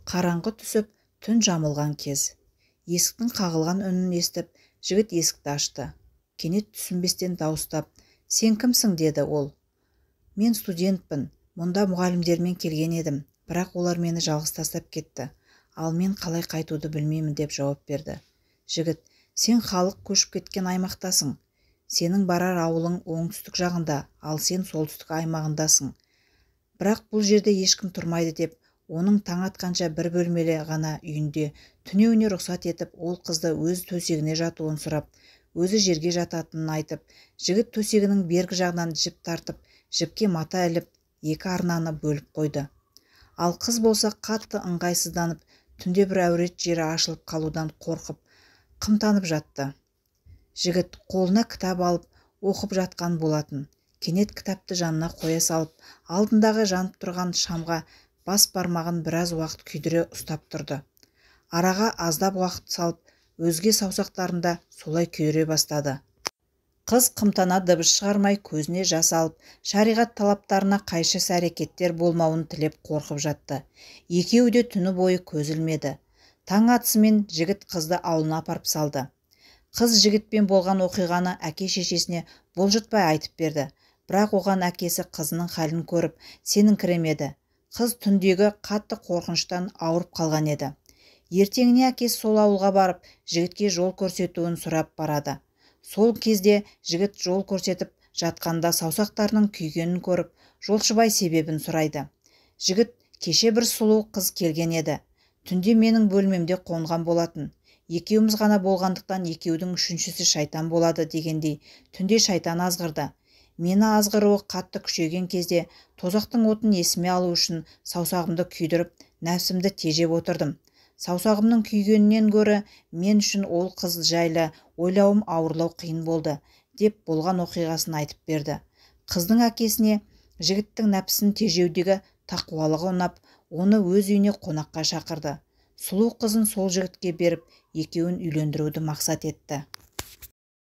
Қараңғы түсіп, түн жамылған кез. Есіктің қағылған үнін естіп, жігіт есікті ашты. Кенет түсінбестен дауыстап, «Сен кімсің?» деді ол. «Мен студентпін. Мұнда мұғалімдермен келген едім, бірақ олар мені жалғыз тастап кетті. Ал мен қалай қайтуды білмеймін» деп жауап берді. Жігіт: «Сен халық көшіп кеткен аймақтасың. Сенің барар ауылың оңтүстік жағында, ал сен солтүстік аймағындасың. Бірақ бұл жерде ешкім тұрмайды» деп, оның таң атқанша бір бөлмелі ғана үйінде түнеуіне рұқсат етіп, ол қызды өз төсегіне жатуын сұрап, өзі жерге жататынын айтып, жігіт төсегінің бергі жағынан жіп тартып, жіпке мата іліп, екі арнаны бөліп қойды. Ал қыз болса қатты ыңғайсызданып, түнде бір әурет жері ашылып қалудан қорқып, қымтанып жатты. Жігіт қолына кітап алып оқып жатқан болатын. Кенет кітапты жанына қоя салып, алдындағы жанып тұрған шамға бас бармағын біраз уақыт күйдіре ұстап тұрды. Араға аздап уақыт салып, өзге саусақтарында солай күйдіре бастады. Қыз қымтана дыбыс шығармай көзіне жас алып, шариғат талаптарына қайшы әрекеттер болмауын тілеп қорқып жатты. Екеуі де түні бойы көз ілмеді. Таң атысымен жігіт қызды ауылына апарып салды. Қыз жігітпен болған оқиғаны әке-шешесіне бұлжытпай айтып берді. Бірақ оған әкесі қызының халін көріп сеніңкіремеді. Қыз түндегі қатты қорқыныштан ауырып қалған еді. Ертеңіне әкесі сол ауылға барып, жігітке жол көрсетуін сұрап барады. Сол кезде жігіт жол көрсетіп жатқанда саусақтарының күйгенін көріп, жолшыбай себебін сұрайды. Жігіт: «Кеше бір сұлу қыз келген еді. Түнде менің бөлмемде қонған болатын. Екеуміз ғана болғандықтан екеудің үшіншісі шайтан болады» дегендей, түнде шайтан азғырды. Мені азғыруы қатты күшейген кезде тозақтың отын есіме алу үшін саусағымды күйдіріп, нәпсімді тежеп отырдым. Саусағымның күйгенінен гөрі мен үшін ол қыз жайлы ойлауым ауырлау қиын болды, деп болған оқиғасын айтып берді. Қыздың әкесіне жігіттің нәпсісін тежеудегі тақуалығы ұнап, оны өз үйіне қонаққа шақырды. Сұлу қызын сол жігітке беріп, екеуін үйлендіруді мақсат етті.